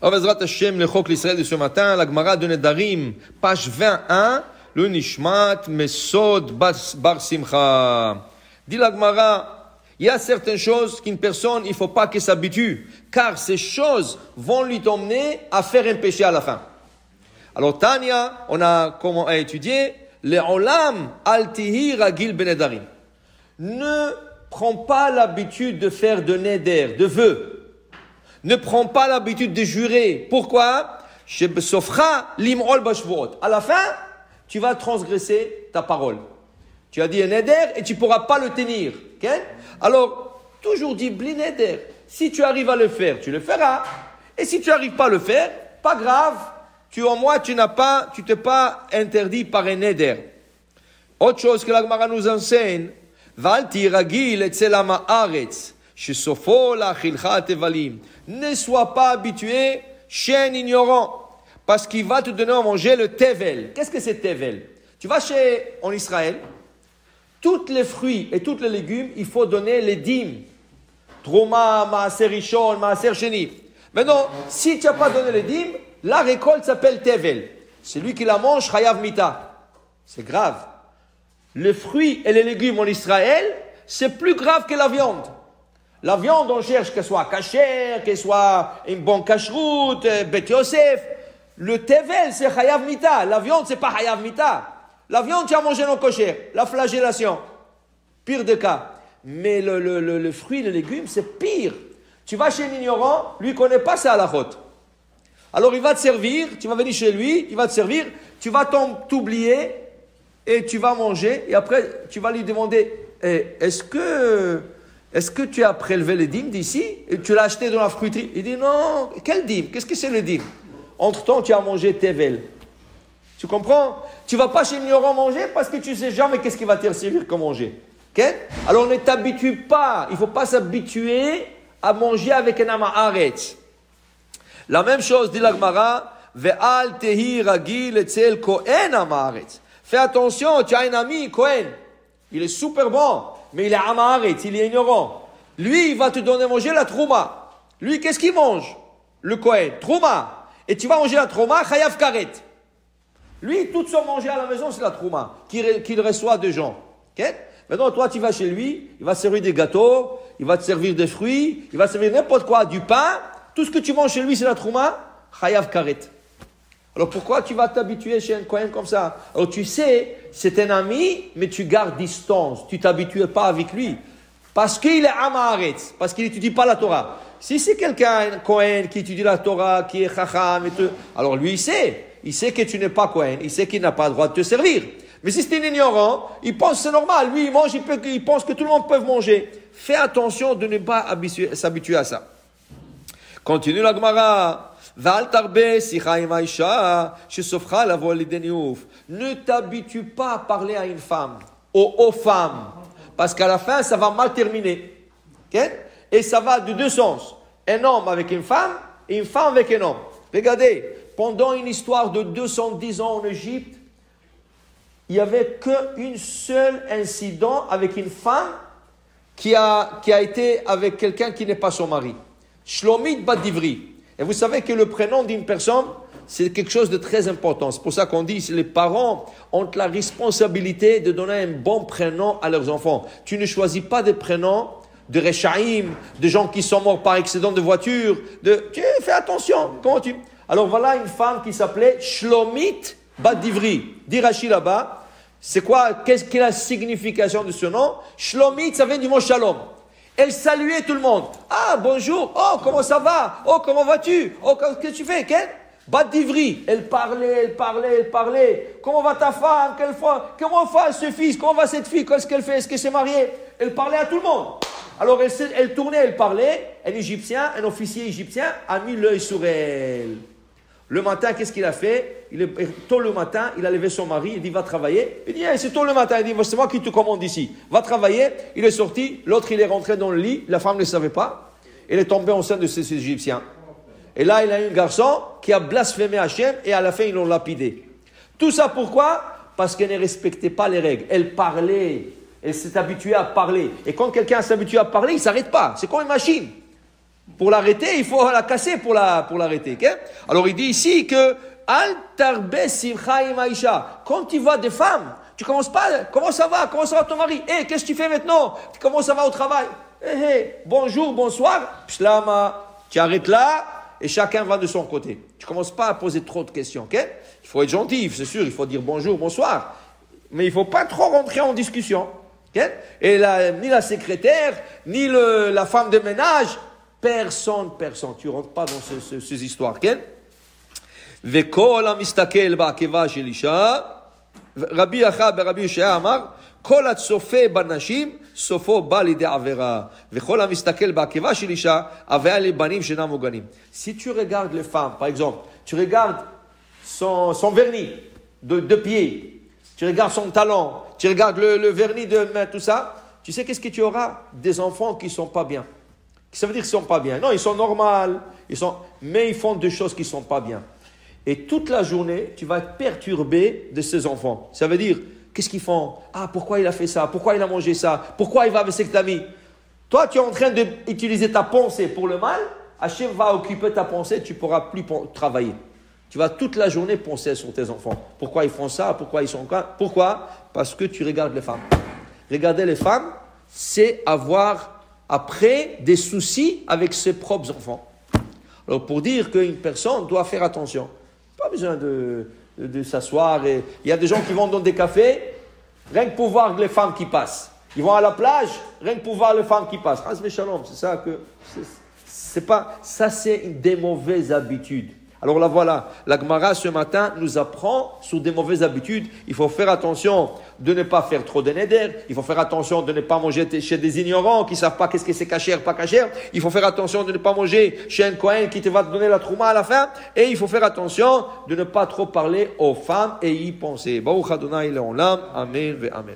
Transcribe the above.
Bezrat Hashem, le Chok l'Israël de ce matin, la Gemara de Nedarim, page 21, le Nishmat Mesod Bar Simcha. Dit la Gemara, il y a certaines choses qu'une personne, il ne faut pas qu'elle s'habitue, car ces choses vont lui emmener à faire un péché à la fin. Alors, Tania, on a étudié, le Olam Altihi Ragil Benedarim. Ne prends pas l'habitude de faire de neder, de vœux. Ne prends pas l'habitude de jurer. Pourquoi? À la fin, tu vas transgresser ta parole. Tu as dit un neder et tu ne pourras pas le tenir. Okay? Alors, toujours dis bli neder. Si tu arrives à le faire, tu le feras. Et si tu n'arrives pas à le faire, pas grave. Au moins, tu t'es pas interdit par un neder. Autre chose que la Gemara nous enseigne, Valti ragil etzel ha'aretz. Ne sois pas habitué chez un ignorant, parce qu'il va te donner à manger le tevel. Qu'est-ce que c'est tevel? Tu vas en Israël, tous les fruits et tous les légumes, il faut donner les dîmes. Trouma, maaser rishon, maaser sheni. Maintenant, si tu n'as pas donné les dîmes, la récolte s'appelle tevel. Celui qui la mange, chayav mita. C'est grave. Les fruits et les légumes en Israël, c'est plus grave que la viande. La viande, on cherche qu'elle soit cachère, qu'elle soit une bonne cacheroute, Bet Yosef. Le tevel, c'est chayav mita. La viande, c'est pas chayav mita. La viande, tu as mangé non kosher. La flagellation. Pire de cas. Mais le fruit, le légume, c'est pire. Tu vas chez un ignorant, lui ne connaît pas ça à la route. Alors il va te servir, tu vas venir chez lui, il va te servir, tu vas t'oublier et tu vas manger. Et après, tu vas lui demander, est-ce que tu as prélevé les dîmes d'ici et tu l'as acheté dans la fruiterie? Il dit non, quel dîme? Qu'est-ce que c'est le dîme? Entre-temps, tu as mangé tevel. Tu comprends? Tu ne vas pas chez l'ignorant manger parce que tu ne sais jamais qu'est-ce qu'il va te servir comme manger. Okay? Alors ne t'habitue pas, il ne faut pas s'habituer à manger avec un amaharetz. La même chose dit la Gemara, ve'al tehi ragil etzel kohen amaharetz. Fais attention, tu as un ami, Kohen. Il est super bon. Mais il est amaharetz, il est ignorant. Lui, il va te donner à manger la trouma. Lui, qu'est-ce qu'il mange? Le Kohen, trouma. Et tu vas manger la trouma, chayav karet. Lui, tout son manger à la maison, c'est la trouma qu'il reçoit de gens. Okay? Maintenant, toi, tu vas chez lui, il va te servir des gâteaux, il va te servir des fruits, il va te servir n'importe quoi, du pain. Tout ce que tu manges chez lui, c'est la trouma, chayav karet. Alors pourquoi tu vas t'habituer chez un Kohen comme ça? Alors tu sais, c'est un ami, mais tu gardes distance. Tu ne t'habitues pas avec lui. Parce qu'il est amaharetz, parce qu'il n'étudie pas la Torah. Si c'est quelqu'un, un Kohen, qui étudie la Torah, qui est chacham et tout, alors lui, il sait que tu n'es pas Kohen, il sait qu'il n'a pas le droit de te servir. Mais si c'est un ignorant, il pense que c'est normal. Lui, il mange, il pense que tout le monde peut manger. Fais attention de ne pas s'habituer à ça. Continue la Gemara. Ne t'habitue pas à parler à une femme, aux femmes, parce qu'à la fin, ça va mal terminer. Okay? Et ça va de deux sens. Un homme avec une femme et une femme avec un homme. Regardez, pendant une histoire de 210 ans en Égypte, il n'y avait qu'un seul incident avec une femme qui a été avec quelqu'un qui n'est pas son mari. Shlomit bat Divri. Et vous savez que le prénom d'une personne, c'est quelque chose de très important. C'est pour ça qu'on dit que les parents ont la responsabilité de donner un bon prénom à leurs enfants. Tu ne choisis pas des prénoms de Rechaïm, de gens qui sont morts par accident de voiture. Tu fais attention. Alors voilà une femme qui s'appelait Shlomit bat Divri. Dit Rashi là-bas, c'est quoi? Qu'est-ce que la signification de ce nom? Shlomit, ça vient du mot shalom. Elle saluait tout le monde. Ah, bonjour. Oh, comment ça va? Oh, comment vas-tu? Oh, qu'est-ce que tu fais? Bat d'Ivry. Elle parlait. Comment va ta femme? Comment va ce fils? Comment va cette fille? Qu'est-ce qu'elle fait? Est-ce qu'elle s'est mariée? Elle parlait à tout le monde. Alors, elle tournait, elle parlait. Un Égyptien, un officier égyptien a mis l'œil sur elle. Le matin, qu'est-ce qu'il a fait? Tôt le matin, il a levé son mari, il dit va travailler. Il dit c'est tôt le matin, il dit c'est moi qui te commande ici. Va travailler. Il est sorti, l'autre il est rentré dans le lit, la femme ne le savait pas. Elle est tombée enceinte de ces Égyptiens. Et là, il a eu un garçon qui a blasphémé Hachem et à la fin, ils l'ont lapidé. Tout ça pourquoi? Parce qu'elle ne respectait pas les règles. Elle parlait, elle s'est habituée à parler. Et quand quelqu'un s'habitue à parler, il ne s'arrête pas. C'est comme une machine. Pour l'arrêter, il faut la casser pour l'arrêter. Okay? Alors il dit ici que Al tarbe simcha im aisha. Quand tu vois des femmes, tu commences pas. Comment ça va ton mari? Qu'est-ce que tu fais maintenant? Comment ça va au travail? Bonjour, bonsoir. Pshlama. Tu arrêtes là et chacun va de son côté. Tu commences pas à poser trop de questions. Okay? Il faut être gentil, c'est sûr. Il faut dire bonjour, bonsoir. Mais il faut pas trop rentrer en discussion. Okay? Et ni la secrétaire, ni la femme de ménage, personne. Tu rentres pas dans ces histoires. Okay? וכל המסתכל בעקבה של אישה, רבי אחא ברבי ישעיה אמר, כל הצופה בנשים, סופו בא לידי עבירה. וכל המסתכל בעקבה של אישה, הוויה לבנים שאינם מוגנים. Si tu regardes les femmes, par exemple, tu regardes son vernis de pied, tu regardes son talon, tu regardes le vernis de main, tout ça, tu sais qu'est-ce que tu auras? Des enfants qui ne sont pas bien. Ça veut dire qu'ils ne sont pas bien. Non, ils sont normaux, mais ils font des choses qui ne sont pas bien. Et toute la journée, tu vas être perturbé de ces enfants. Ça veut dire, qu'est-ce qu'ils font? Pourquoi il a fait ça? Pourquoi il a mangé ça? Pourquoi il va avec cet ami? Toi, tu es en train d'utiliser ta pensée pour le mal. Hachem va occuper ta pensée, tu ne pourras plus travailler. Tu vas toute la journée penser sur tes enfants. Pourquoi ils font ça? Pourquoi ils sont comme ça? Pourquoi? Parce que tu regardes les femmes. Regarder les femmes, c'est avoir après des soucis avec ses propres enfants. Alors, pour dire qu'une personne doit faire attention. Pas besoin de s'asseoir. Il y a des gens qui vont dans des cafés, rien que pour voir les femmes qui passent. Ils vont à la plage, rien que pour voir les femmes qui passent. C'est ça que... Ça, c'est des mauvaises habitudes. Alors là, voilà, la Gemara ce matin nous apprend sur des mauvaises habitudes. Il faut faire attention de ne pas faire trop de neder. Il faut faire attention de ne pas manger chez des ignorants qui ne savent pas qu'est-ce que c'est cachère, pas cachère. Il faut faire attention de ne pas manger chez un Kohen qui te va te donner la trouma à la fin. Et il faut faire attention de ne pas trop parler aux femmes et y penser. Baruch Adonai Le'olam. Amen ve Amen.